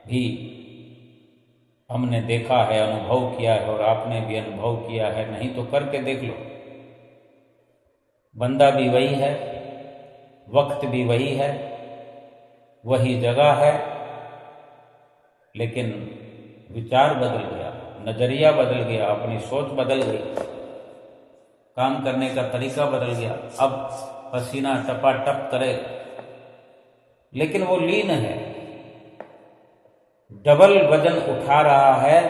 भी हमने देखा है, अनुभव किया है। और आपने भी अनुभव किया है, नहीं तो करके देख लो। बंदा भी वही है, वक्त भी वही है, वही जगह है, लेकिन विचार बदल गया, नजरिया बदल गया, अपनी सोच बदल गई, काम करने का तरीका बदल गया। अब पसीना टपाटप करे, लेकिन वो लीन है, डबल वजन उठा रहा है,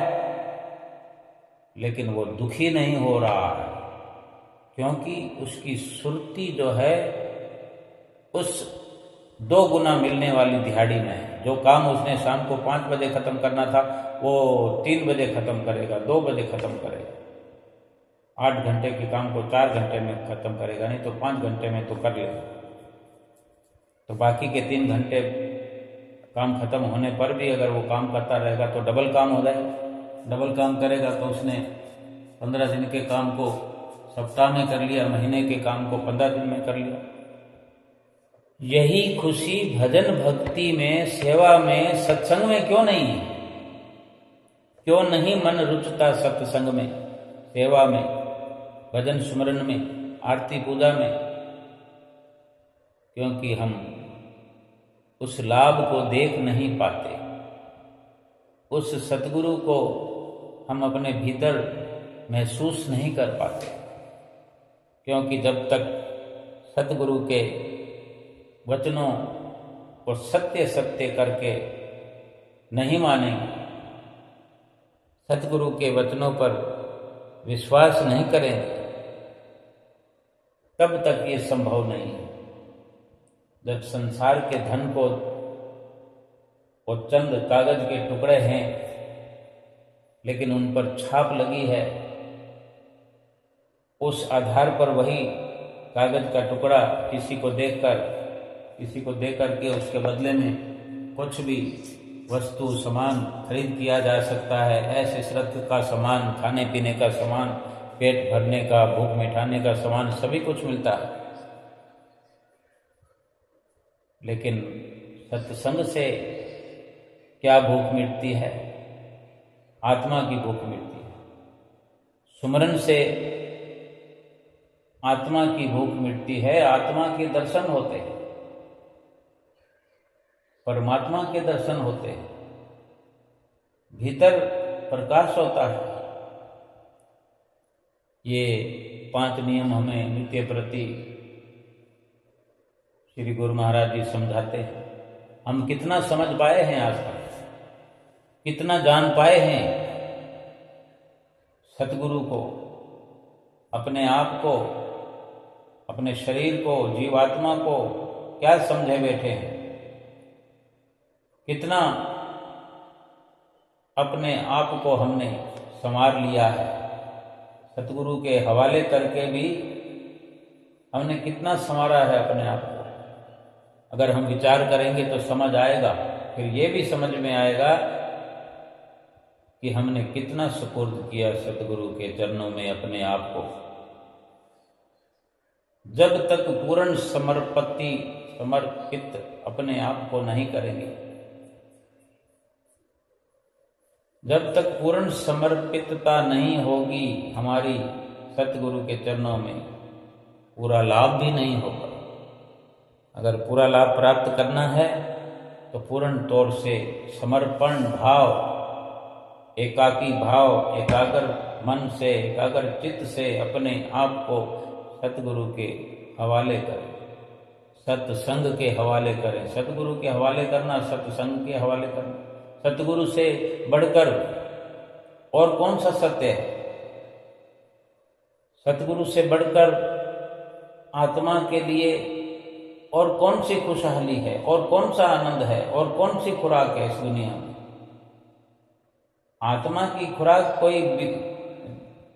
लेकिन वो दुखी नहीं हो रहा है, क्योंकि उसकी सुरती जो है उस 2 गुना मिलने वाली दिहाड़ी में है। जो काम उसने शाम को 5 बजे खत्म करना था वो 3 बजे खत्म करेगा, 2 बजे खत्म करेगा। 8 घंटे के काम को 4 घंटे में खत्म करेगा, नहीं तो 5 घंटे में तो कर लेगा। तो बाकी के 3 घंटे काम खत्म होने पर भी अगर वो काम करता रहेगा तो डबल काम हो जाएगा। डबल काम करेगा तो उसने 15 दिन के काम को सप्ताह में कर लिया, महीने के काम को 15 दिन में कर लिया। यही खुशी भजन भक्ति में, सेवा में, सत्संग में क्यों नहीं है? क्यों नहीं मन रुचता सत्संग में, सेवा में, भजन सुमरन में, आरती पूजा में? क्योंकि हम उस लाभ को देख नहीं पाते, उस सतगुरु को हम अपने भीतर महसूस नहीं कर पाते। क्योंकि जब तक सतगुरु के वचनों को सत्य सत्य करके नहीं मानेंगे, सतगुरु के वचनों पर विश्वास नहीं करेंगे, तब तक ये संभव नहीं है। जब संसार के धन को वो चंद कागज के टुकड़े हैं, लेकिन उन पर छाप लगी है, उस आधार पर वही कागज का टुकड़ा किसी को देकर के उसके बदले में कुछ भी वस्तु सामान खरीद किया जा सकता है। ऐसे श्रद्धा का सामान, खाने पीने का सामान, पेट भरने का, भूख मिटाने का सामान, सभी कुछ मिलता है। लेकिन सत्संग से क्या भूख मिटती है? आत्मा की भूख मिटती है। सुमरन से आत्मा की भूख मिटती है, आत्मा के दर्शन होते हैं, परमात्मा के दर्शन होते हैं, भीतर प्रकाश होता है। ये 5 नियम हमें नित्य प्रति श्री गुरु महाराज जी समझाते हैं। हम कितना समझ पाए हैं आज तक, कितना जान पाए हैं सतगुरु को, अपने आप को, अपने शरीर को, जीवात्मा को क्या समझे बैठे हैं, कितना अपने आप को हमने संवार लिया है। सतगुरु के हवाले करके भी हमने कितना संवारा है अपने आप को। अगर हम विचार करेंगे तो समझ आएगा। फिर ये भी समझ में आएगा कि हमने कितना सुपुर्द किया सतगुरु के चरणों में अपने आप को। जब तक पूर्ण समर्पित अपने आप को नहीं करेंगे, जब तक पूर्ण समर्पितता नहीं होगी हमारी सतगुरु के चरणों में, पूरा लाभ भी नहीं होगा। अगर पूरा लाभ प्राप्त करना है तो पूर्ण तौर से समर्पण भाव, एकाकी भाव, एकाग्र मन से, एकाग्र चित्त से अपने आप को सतगुरु के हवाले करें, सत्संग के हवाले करें। सतगुरु के हवाले करना, सत्संग के हवाले करना। सतगुरु से बढ़कर और कौन सा सत्य है? सतगुरु से बढ़कर आत्मा के लिए और कौन सी खुशहाली है, और कौन सा आनंद है, और कौन सी खुराक है इस दुनिया में? आत्मा की खुराक कोई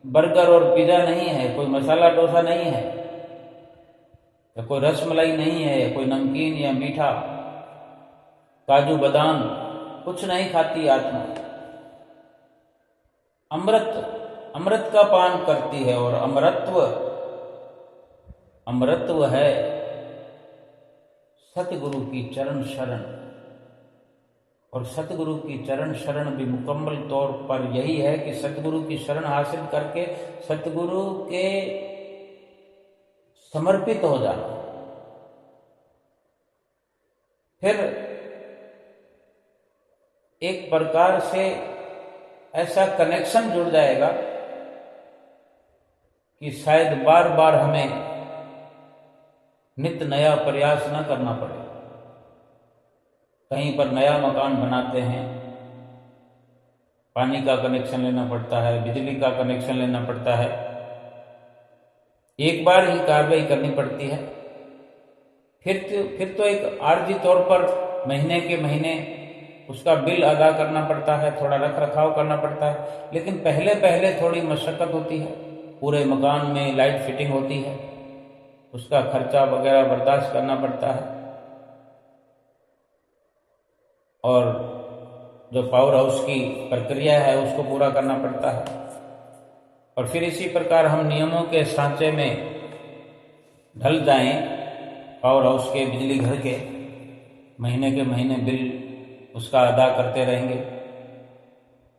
बर्गर और पिज्जा नहीं है, कोई मसाला डोसा नहीं है, या कोई रसमलाई नहीं है, या कोई नमकीन या मीठा, काजू बादाम कुछ नहीं खाती आत्मा। अमृत का पान करती है, और अमृतत्व है सतगुरु की चरण शरण। और सतगुरु की चरण शरण भी मुकम्मल तौर पर यही है कि सतगुरु की शरण हासिल करके सतगुरु के समर्पित हो जाना। फिर एक प्रकार से ऐसा कनेक्शन जुड़ जाएगा कि शायद बार बार हमें नित्य नया प्रयास न करना पड़े। कहीं पर नया मकान बनाते हैं, पानी का कनेक्शन लेना पड़ता है, बिजली का कनेक्शन लेना पड़ता है, एक बार ही कार्रवाई करनी पड़ती है। फिर तो एक आर्जी तौर पर महीने के महीने उसका बिल अदा करना पड़ता है, थोड़ा रख रखाव करना पड़ता है। लेकिन पहले थोड़ी मशक्कत होती है। पूरे मकान में लाइट फिटिंग होती है, उसका खर्चा वगैरह बर्दाश्त करना पड़ता है, और जो पावर हाउस की प्रक्रिया है उसको पूरा करना पड़ता है। और फिर इसी प्रकार हम नियमों के सांचे में ढल जाएं, पावर हाउस के, बिजली घर के, महीने के महीने बिल उसका अदा करते रहेंगे,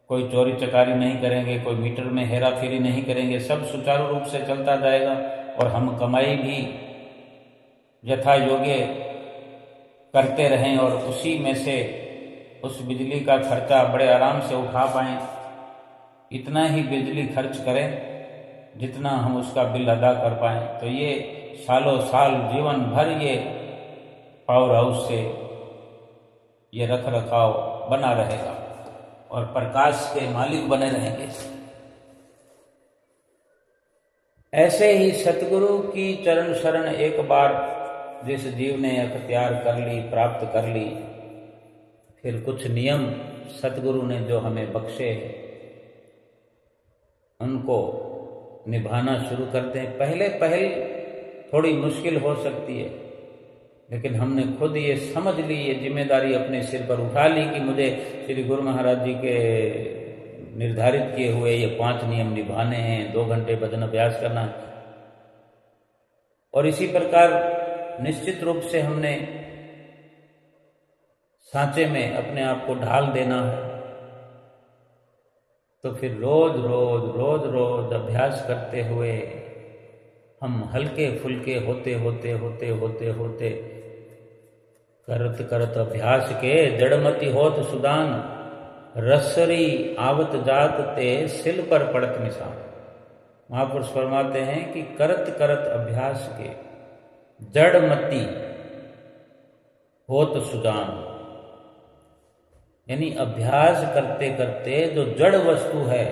कोई चोरी चकारी नहीं करेंगे, कोई मीटर में हेरा फेरी नहीं करेंगे, सब सुचारू रूप से चलता जाएगा और हम कमाई भी यथा योग्य करते रहें और उसी में से उस बिजली का खर्चा बड़े आराम से उठा पाएं। इतना ही बिजली खर्च करें जितना हम उसका बिल अदा कर पाएं, तो ये सालों साल जीवन भर ये पावर हाउस से ये रख रखाव बना रहेगा और प्रकाश के मालिक बने रहेंगे। ऐसे ही सतगुरु की चरण शरण एक बार जिस जीव ने अख्तियार कर ली, प्राप्त कर ली, फिर कुछ नियम सतगुरु ने जो हमें बख्शे उनको निभाना शुरू कर दें। पहले थोड़ी मुश्किल हो सकती है, लेकिन हमने खुद ये समझ ली, ये जिम्मेदारी अपने सिर पर उठा ली कि मुझे श्री गुरु महाराज जी के निर्धारित किए हुए ये 5 नियम निभाने हैं, 2 घंटे भजन अभ्यास करना है। और इसी प्रकार निश्चित रूप से हमने सांचे में अपने आप को ढाल देना है। तो फिर रोज अभ्यास करते हुए हम हल्के फुल्के होते करत अभ्यास के जड़मति होत सुदान, रसरी आवत जात ते सिल पर पड़त निशान। महापुरुष फरमाते हैं कि करत अभ्यास के जड़मति होत सुदान, यानी अभ्यास करते करते जो जड़ वस्तु है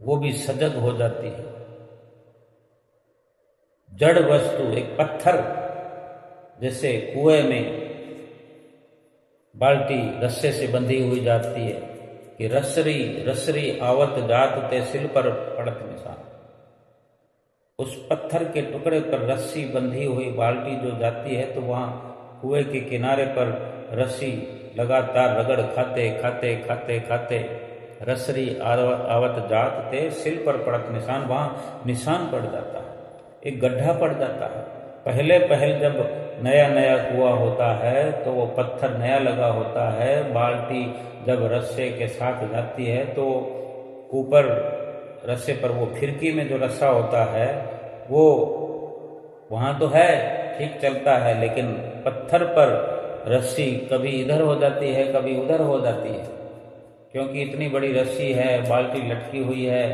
वो भी सजग हो जाती है। जड़ वस्तु एक पत्थर जैसे कुएं में बाल्टी रस्से से बंधी हुई जाती है कि रसरी आवत जात ते सिल पर पड़त निशान। उस पत्थर के टुकड़े पर रस्सी बंधी हुई बाल्टी जो जाती है तो वहां कुएं के किनारे पर रस्सी लगातार रगड़ खाते रसरी आवत जात ते सिल पर पड़त निशान, वहां निशान पड़ जाता है, एक गड्ढा पड़ जाता है। पहले जब नया कुआं होता है तो वो पत्थर नया लगा होता है, बाल्टी जब रस्से के साथ जाती है तो ऊपर रस्से पर वो फिरकी में जो रस्सा होता है वो वहां तो है, ठीक चलता है, लेकिन पत्थर पर रस्सी कभी इधर हो जाती है, कभी उधर हो जाती है, क्योंकि इतनी बड़ी रस्सी है, बाल्टी लटकी हुई है।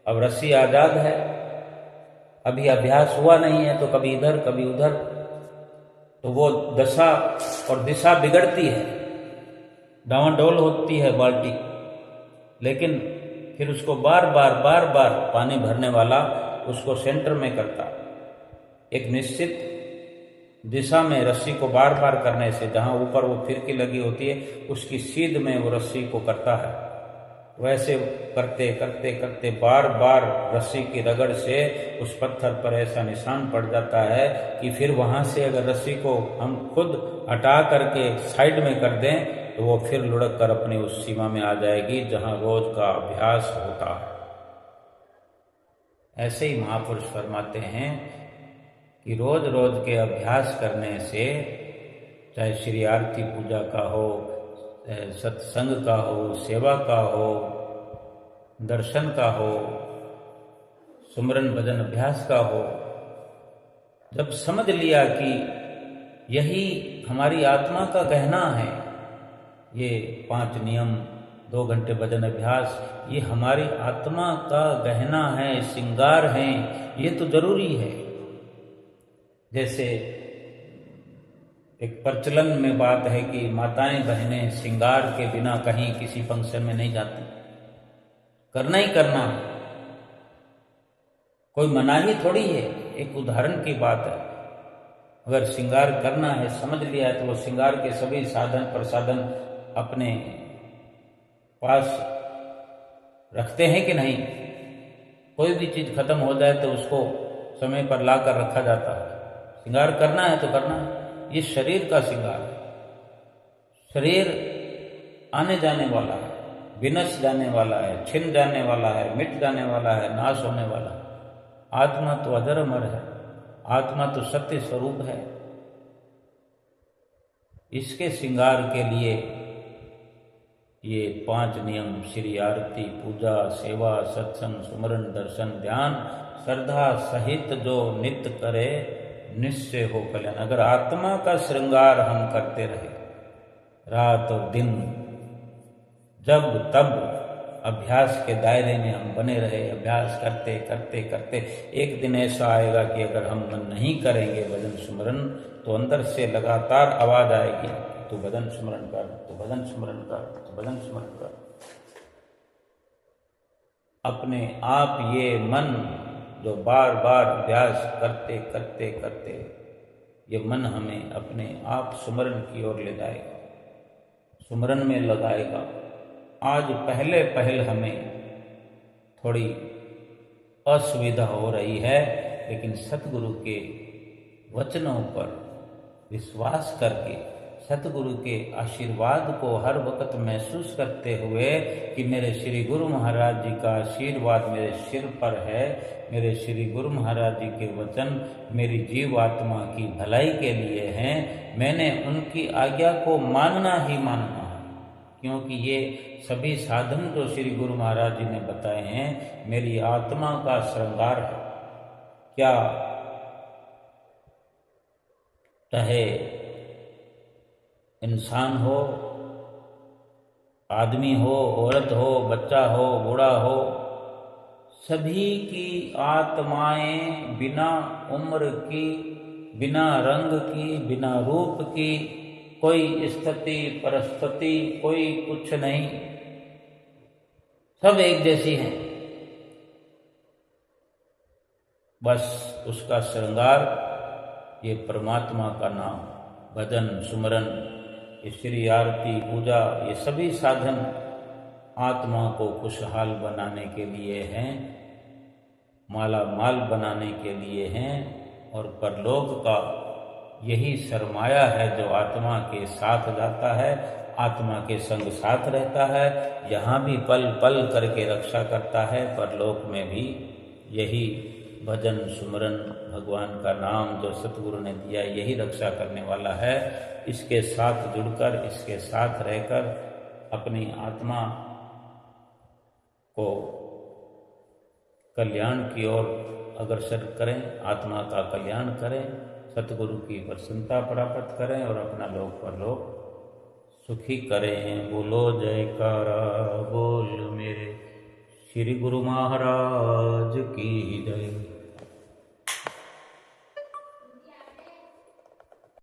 अब रस्सी आजाद है, अभी अभ्यास हुआ नहीं है, तो कभी इधर कभी उधर, तो वो दशा और दिशा बिगड़ती है, डावाडोल होती है बाल्टी। लेकिन फिर उसको बार बार पानी भरने वाला उसको सेंटर में करता, एक निश्चित दिशा में रस्सी को बार बार करने से जहां ऊपर वो फिरकी लगी होती है उसकी सीध में वो रस्सी को करता है। वैसे करते बार रस्सी की रगड़ से उस पत्थर पर ऐसा निशान पड़ जाता है कि फिर वहां से अगर रस्सी को हम खुद हटा करके साइड में कर दें तो वो फिर लुढ़क कर अपनी उस सीमा में आ जाएगी जहां रोज का अभ्यास होता है। ऐसे ही महापुरुष फरमाते हैं कि रोज के अभ्यास करने से, चाहे श्री आरती पूजा का हो, सत्संग का हो, सेवा का हो, दर्शन का हो, सुमरन भजन अभ्यास का हो, जब समझ लिया कि यही हमारी आत्मा का गहना है, ये 5 नियम, 2 घंटे भजन अभ्यास, ये हमारी आत्मा का गहना है, श्रृंगार है, ये तो जरूरी है। जैसे एक प्रचलन में बात है कि माताएं बहनें श्रृंगार के बिना कहीं किसी फंक्शन में नहीं जाती, करना ही करना है, कोई मनाही थोड़ी है, एक उदाहरण की बात है। अगर श्रृंगार करना है, समझ लिया है, तो वो श्रृंगार के सभी साधन प्रसाधन अपने पास रखते हैं कि नहीं। कोई भी चीज खत्म हो जाए तो उसको समय पर ला कर रखा जाता है। श्रृंगार करना है तो करना है, ये शरीर का श्रृंगार है, शरीर आने जाने वाला है, विनश जाने वाला है, छिन जाने वाला है, मिट जाने वाला है, नाश होने वाला है। आत्मा तो अजर अमर है, आत्मा तो सत्य स्वरूप है। इसके श्रृंगार के लिए ये 5 नियम श्री आरती, पूजा, सेवा, सत्संग, सुमरन, दर्शन, ध्यान श्रद्धा सहित जो नित्य करे निश्चय हो कल्याण। अगर आत्मा का श्रृंगार हम करते रहे रात और दिन, जब तब अभ्यास के दायरे में हम बने रहे, अभ्यास करते करते करते एक दिन ऐसा आएगा कि अगर हम मन नहीं करेंगे भजन सुमरन तो अंदर से लगातार आवाज आएगी, तू भजन सुमरन कर, तू भजन सुमरन कर, तू भजन सुमरन कर। अपने आप ये मन जो बार बार अभ्यास करते करते करते ये मन हमें अपने आप सुमरन की ओर ले जाएगा, सुमरन में लगाएगा। आज पहले पहल हमें थोड़ी असुविधा हो रही है, लेकिन सतगुरु के वचनों पर विश्वास करके सतगुरु के आशीर्वाद को हर वक्त महसूस करते हुए कि मेरे श्री गुरु महाराज जी का आशीर्वाद मेरे सिर पर है, मेरे श्री गुरु महाराज जी के वचन मेरी जीव आत्मा की भलाई के लिए हैं, मैंने उनकी आज्ञा को मानना ही मानना है। क्योंकि ये सभी साधन जो श्री गुरु महाराज जी ने बताए हैं मेरी आत्मा का श्रृंगार है। क्या चाहे इंसान हो, आदमी हो, औरत हो, बच्चा हो, बूढ़ा हो, सभी की आत्माएं बिना उम्र की, बिना रंग की, बिना रूप की, कोई स्थिति परिस्थिति कोई कुछ नहीं, सब एक जैसी हैं। बस उसका श्रृंगार ये परमात्मा का नाम, भजन सुमरन, ये श्री आरती, पूजा, ये सभी साधन आत्मा को खुशहाल बनाने के लिए हैं, माला माल बनाने के लिए हैं। और परलोक का यही सरमाया है जो आत्मा के साथ जाता है, आत्मा के संग साथ रहता है, यहाँ भी पल पल करके रक्षा करता है, परलोक में भी यही भजन सुमरन भगवान का नाम जो सतगुरु ने दिया यही रक्षा करने वाला है। इसके साथ जुड़कर, इसके साथ रहकर अपनी आत्मा को कल्याण की ओर अग्रसर करें, आत्मा का कल्याण करें, सतगुरु की प्रसन्नता प्राप्त करें और अपना लोक परलोक सुखी करें। बोलो जयकारा बोल मेरे श्री गुरु महाराज की जय।